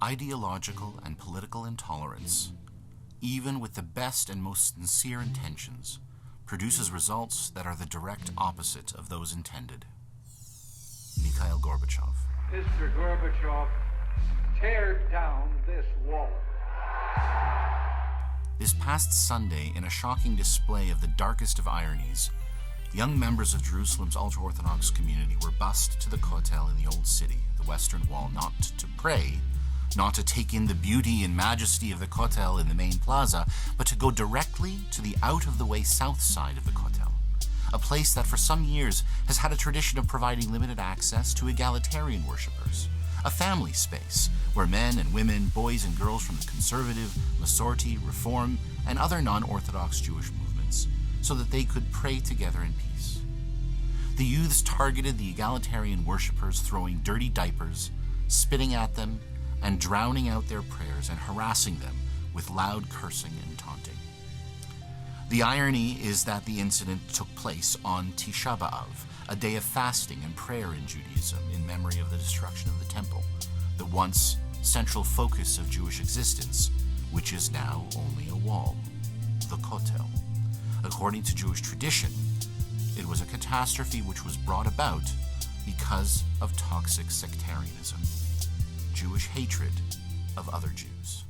Ideological and political intolerance, even with the best and most sincere intentions, produces results that are the direct opposite of those intended. Mikhail Gorbachev. Mr. Gorbachev, tear down this wall. This past Sunday, in a shocking display of the darkest of ironies, young members of Jerusalem's ultra-Orthodox community were bussed to the Kotel in the Old City, the Western Wall, not to pray, not to take in the beauty and majesty of the Kotel in the main plaza, but to go directly to the out-of-the-way south side of the Kotel, a place that for some years has had a tradition of providing limited access to egalitarian worshippers, a family space where men and women, boys and girls from the conservative, Masorti, Reform, and other non-Orthodox Jewish movements, so that they could pray together in peace. The youths targeted the egalitarian worshippers, throwing dirty diapers, spitting at them, and drowning out their prayers and harassing them with loud cursing and taunting. The irony is that the incident took place on Tisha B'Av, a day of fasting and prayer in Judaism in memory of the destruction of the temple, the once central focus of Jewish existence, which is now only a wall, the Kotel. According to Jewish tradition, it was a catastrophe which was brought about because of toxic sectarianism, Jewish hatred of other Jews.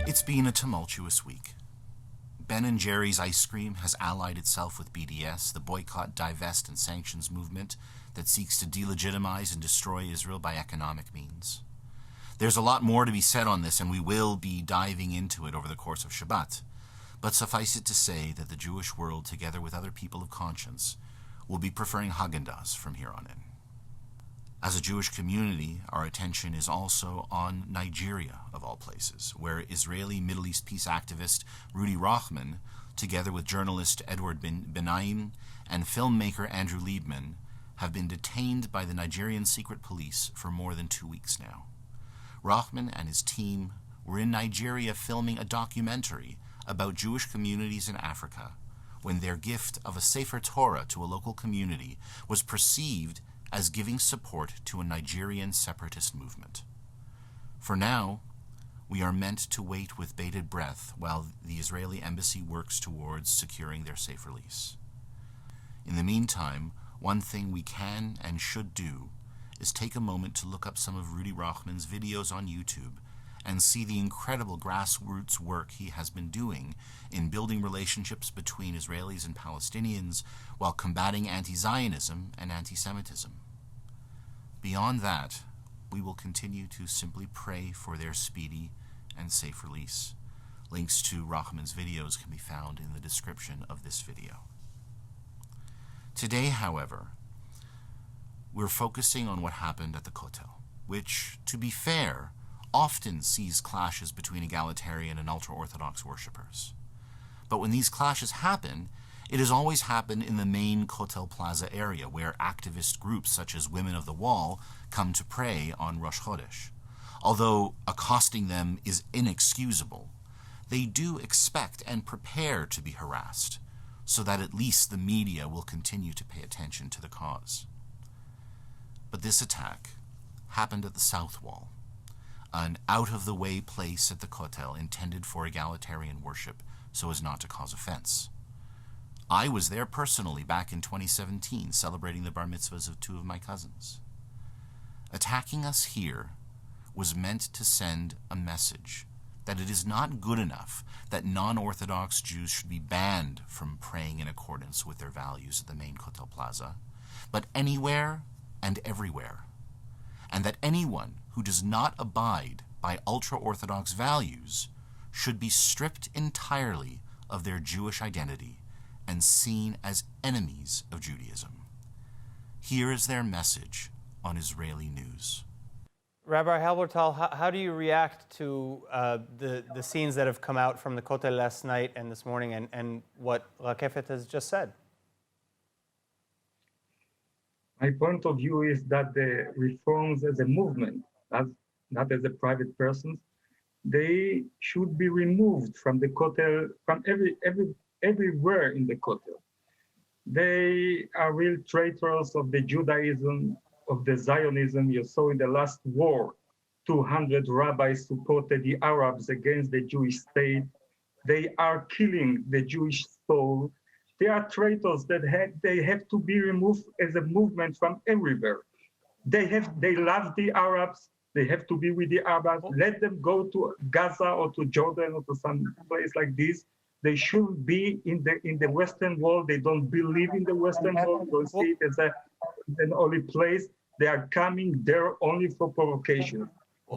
It's been a tumultuous week. Ben & Jerry's ice cream has allied itself with BDS, the boycott, divest, and sanctions movement that seeks to delegitimize and destroy Israel by economic means. There's a lot more to be said on this, and we will be diving into it over the course of Shabbat. But suffice it to say that the Jewish world, together with other people of conscience, will be preferring Haagen-Dazs from here on in. As a Jewish community, our attention is also on Nigeria, of all places, where Israeli Middle East peace activist Rudy Rochman, together with journalist Edward Benaim and filmmaker Andrew Liebman, have been detained by the Nigerian secret police for more than 2 weeks now. Rochman and his team were in Nigeria filming a documentary about Jewish communities in Africa when their gift of a Sefer Torah to a local community was perceived as giving support to a Nigerian separatist movement. For now, we are meant to wait with bated breath while the Israeli embassy works towards securing their safe release. In the meantime, one thing we can and should do is take a moment to look up some of Rudy Rochman's videos on YouTube and see the incredible grassroots work he has been doing in building relationships between Israelis and Palestinians while combating anti-Zionism and anti-Semitism. Beyond that, we will continue to simply pray for their speedy and safe release. Links to Rochman's videos can be found in the description of this video. Today, however, we're focusing on what happened at the Kotel, which, to be fair, often sees clashes between egalitarian and ultra-Orthodox worshippers. But when these clashes happen, it has always happened in the main Kotel Plaza area, where activist groups such as Women of the Wall come to pray on Rosh Chodesh. Although accosting them is inexcusable, they do expect and prepare to be harassed, so that at least the media will continue to pay attention to the cause. But this attack happened at the South Wall, an out-of-the-way place at the Kotel intended for egalitarian worship so as not to cause offense. I was there personally back in 2017, celebrating the bar mitzvahs of 2 of my cousins. Attacking us here was meant to send a message that it is not good enough that non-Orthodox Jews should be banned from praying in accordance with their values at the main Kotel Plaza, but anywhere and everywhere, and that anyone who does not abide by ultra-Orthodox values should be stripped entirely of their Jewish identity and seen as enemies of Judaism. Here is their message on Israeli news. Rabbi Halbertal, how do you react to the scenes that have come out from the Kotel last night and this morning and what Rakefet has just said? My point of view is that the reforms as a movement, not as a private person, they should be removed from the Kotel, from every everywhere in the Kotel. They are real traitors of the Judaism, of the Zionism. You saw in the last war, 200 rabbis supported the Arabs against the Jewish state. They are killing the Jewish soul. They are traitors that they have to be removed as a movement from everywhere. They love the Arabs. They have to be with the Arabs. Let them go to Gaza or to Jordan or to some place like this. They should be in the Western world. They don't believe in the Western world. They see it as an only place. They are coming there only for provocation.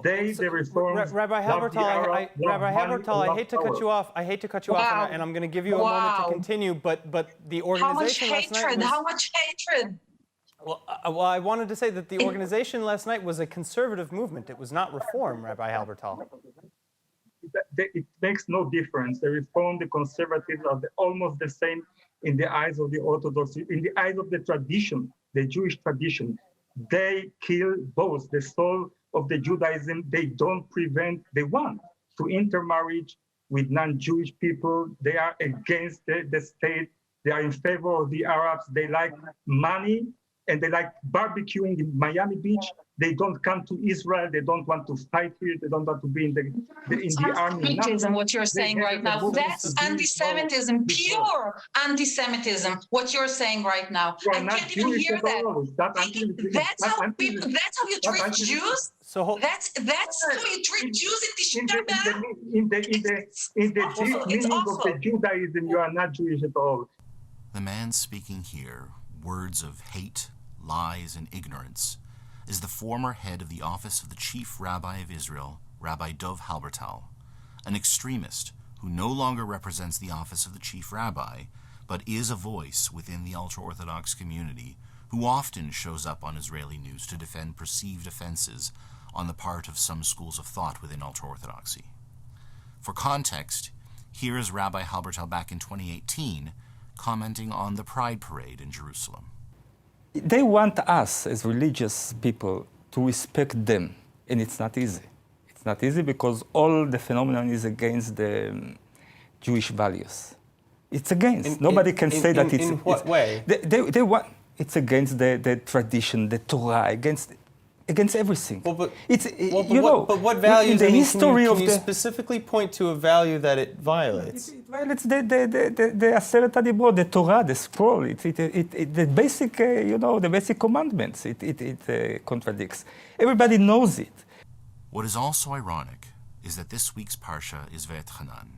The reforms. Rabbi Halbertal, Rabbi Halbertal, I hate to cut you off. I hate to cut you off, and I'm going to give you a moment to continue. But the organization last night was, how much hatred? Well, I wanted to say that the organization last night was a conservative movement. It was not reform, Rabbi Halbertal. It makes no difference. The reform, the conservatives are almost the same in the eyes of the Orthodox, in the eyes of the tradition, the Jewish tradition. They kill both the soul of the Judaism. They don't prevent, they want to intermarriage with non-Jewish people. They are against the state. They are in favor of the Arabs. They like money and they like barbecuing in Miami Beach. They don't come to Israel. They don't want to fight here. They don't want to be in the army. Anti-Semitism, what you're saying right now. That's anti-Semitism, pure anti-Semitism, what you're saying right now. I can't even hear that. That's how you treat Jews? So that's how you treat Jews in Tisha B'Av? In the deep meaning of the Judaism, you are not Jewish at all. The man speaking here, words of hate, lies, and ignorance, is the former head of the office of the Chief Rabbi of Israel, Rabbi Dov Halbertal, an extremist who no longer represents the office of the Chief Rabbi, but is a voice within the ultra-Orthodox community who often shows up on Israeli news to defend perceived offenses on the part of some schools of thought within ultra-Orthodoxy. For context, here is Rabbi Halbertal back in 2018 commenting on the Pride Parade in Jerusalem. They want us as religious people to respect them, and it's not easy. It's not easy because all the phenomenon is against the Jewish values. It's against. Nobody can say that it's... In what way? They want... It's against the tradition, the Torah, against everything. Well, but, but what values? In the history can you specifically point to a value that it violates? It violates the Aseret HaDibrot, the Torah, the scroll. The basic, the basic commandments. It contradicts. Everybody knows it. What is also ironic is that this week's Parsha is V'etchanan,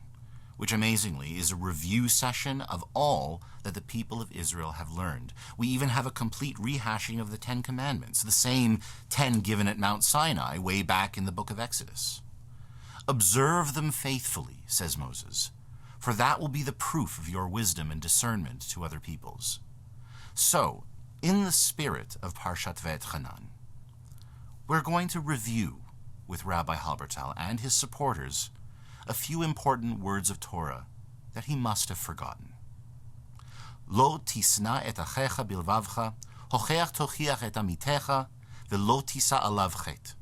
which amazingly is a review session of all that the people of Israel have learned. We even have a complete rehashing of the 10 Commandments, the same 10 given at Mount Sinai way back in the book of Exodus. Observe them faithfully, says Moses, for that will be the proof of your wisdom and discernment to other peoples. So, in the spirit of Parshat V'etchanan, we're going to review with Rabbi Halbertal and his supporters a few important words of Torah that he must have forgotten. Lo tisna et achecha bilvavcha, hocheach tochiach et amitecha, velo tisa alav chet.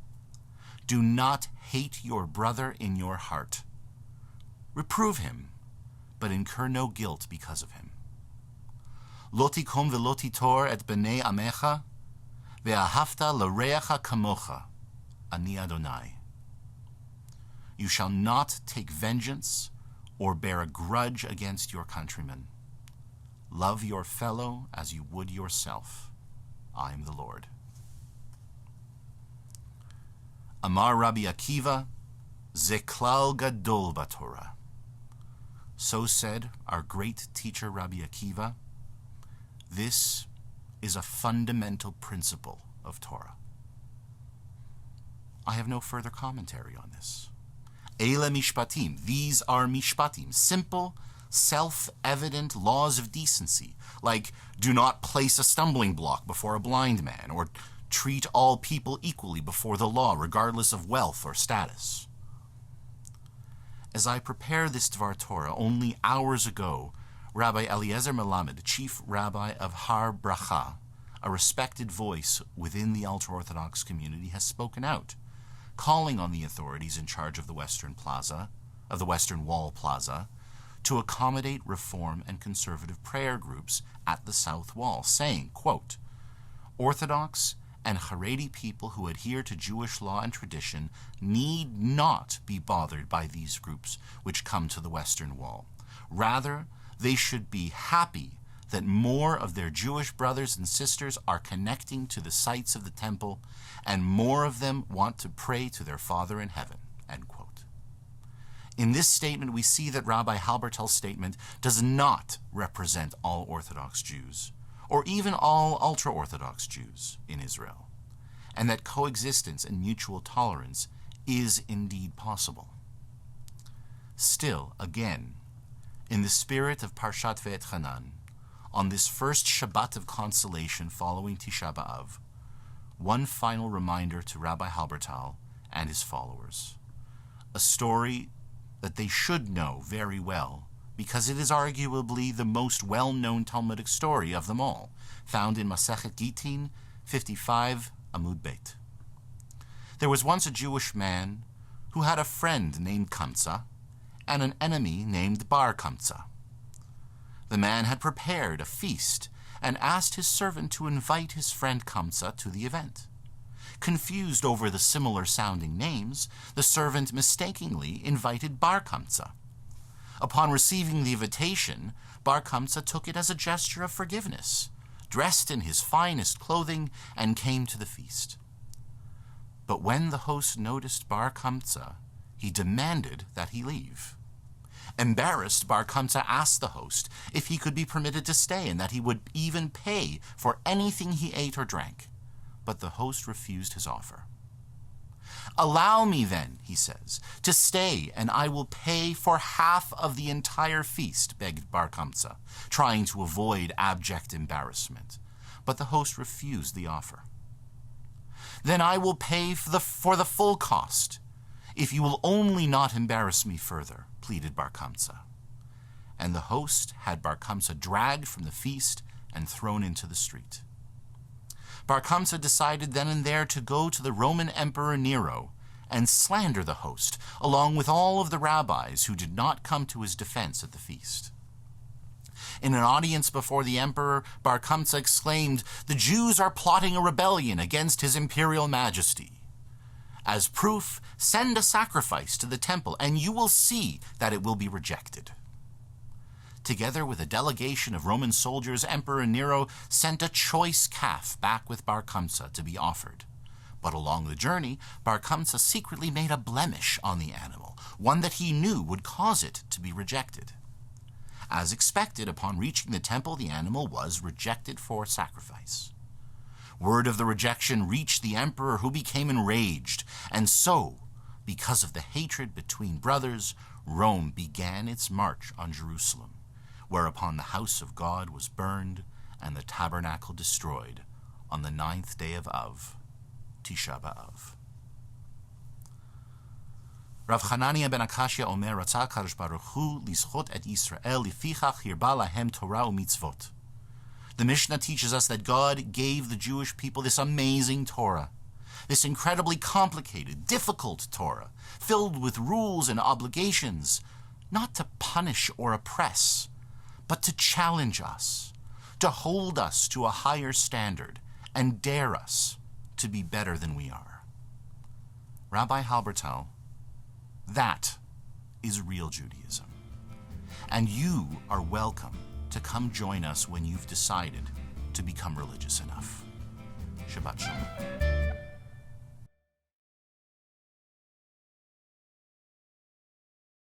Do not hate your brother in your heart. Reprove him, but incur no guilt because of him. Lo tikom velo titor et bnei amecha, ve'ahavta l'reacha kamocha, ani Adonai. You shall not take vengeance or bear a grudge against your countrymen. Love your fellow as you would yourself. I am the Lord. Amar Rabbi Akiva, ze klal gadol b'Torah. So said our great teacher Rabbi Akiva, this is a fundamental principle of Torah. I have no further commentary on this. Eile mishpatim, these are mishpatim, simple, self-evident laws of decency, like do not place a stumbling block before a blind man, or treat all people equally before the law, regardless of wealth or status. As I prepare this Dvar Torah, only hours ago, Rabbi Eliezer Melamed, chief rabbi of Har Bracha, a respected voice within the ultra-Orthodox community, has spoken out, calling on the authorities in charge of the Western Wall Plaza to accommodate reform and conservative prayer groups at the south wall, saying, quote, "Orthodox and Haredi people who adhere to Jewish law and tradition need not be bothered by these groups which come to the western wall. Rather, they should be happy that more of their Jewish brothers and sisters are connecting to the sites of the temple, and more of them want to pray to their Father in heaven." End quote. In this statement, we see that Rabbi Halbertal's statement does not represent all Orthodox Jews, or even all ultra-Orthodox Jews in Israel, and that coexistence and mutual tolerance is indeed possible. Still, again, in the spirit of Parshat Ve'etchanan, on this first Shabbat of consolation following Tisha B'Av, one final reminder to Rabbi Halbertal and his followers, a story that they should know very well, because it is arguably the most well-known Talmudic story of them all, found in Masechet Gittin 55 Amud Beit. There was once a Jewish man who had a friend named Kamsa and an enemy named Bar Kamsa. The man had prepared a feast and asked his servant to invite his friend Kamsa to the event. Confused over the similar-sounding names, the servant mistakenly invited Bar Kamsa. Upon receiving the invitation, Bar Kamsa took it as a gesture of forgiveness, dressed in his finest clothing, and came to the feast. But when the host noticed Bar Kamsa, he demanded that he leave. Embarrassed, Bar Kamsa asked the host if he could be permitted to stay and that he would even pay for anything he ate or drank. But the host refused his offer. "Allow me then," he says, "to stay, and I will pay for half of the entire feast," begged Bar Kamsa, trying to avoid abject embarrassment. But the host refused the offer. "Then I will pay for the full cost, if you will only not embarrass me further," pleaded Bar Kamsa. And the host had Bar Kamsa dragged from the feast and thrown into the street. Bar Kamsa decided then and there to go to the Roman Emperor Nero and slander the host, along with all of the rabbis who did not come to his defense at the feast. In an audience before the emperor, Bar Kamsa exclaimed, "The Jews are plotting a rebellion against his imperial majesty. As proof, send a sacrifice to the temple, and you will see that it will be rejected." Together with a delegation of Roman soldiers, Emperor Nero sent a choice calf back with Bar Kamsa to be offered. But along the journey, Bar Kamsa secretly made a blemish on the animal, one that he knew would cause it to be rejected. As expected, upon reaching the temple, the animal was rejected for sacrifice. Word of the rejection reached the emperor, who became enraged, and so, because of the hatred between brothers, Rome began its march on Jerusalem, whereupon the house of God was burned and the tabernacle destroyed on the 9th day of Av, Tisha B'Av. Rav Hanania ben Akashia Omer Ratzah Kadosh Baruch Hu lizchot et Yisrael lifichach hirba lahem Torah u'mitzvot. The Mishnah teaches us that God gave the Jewish people this amazing Torah, this incredibly complicated, difficult Torah, filled with rules and obligations, not to punish or oppress, but to challenge us, to hold us to a higher standard, and dare us to be better than we are. Rabbi Halbertal, that is real Judaism. And you are welcome to come join us when you've decided to become religious enough. Shabbat Shalom.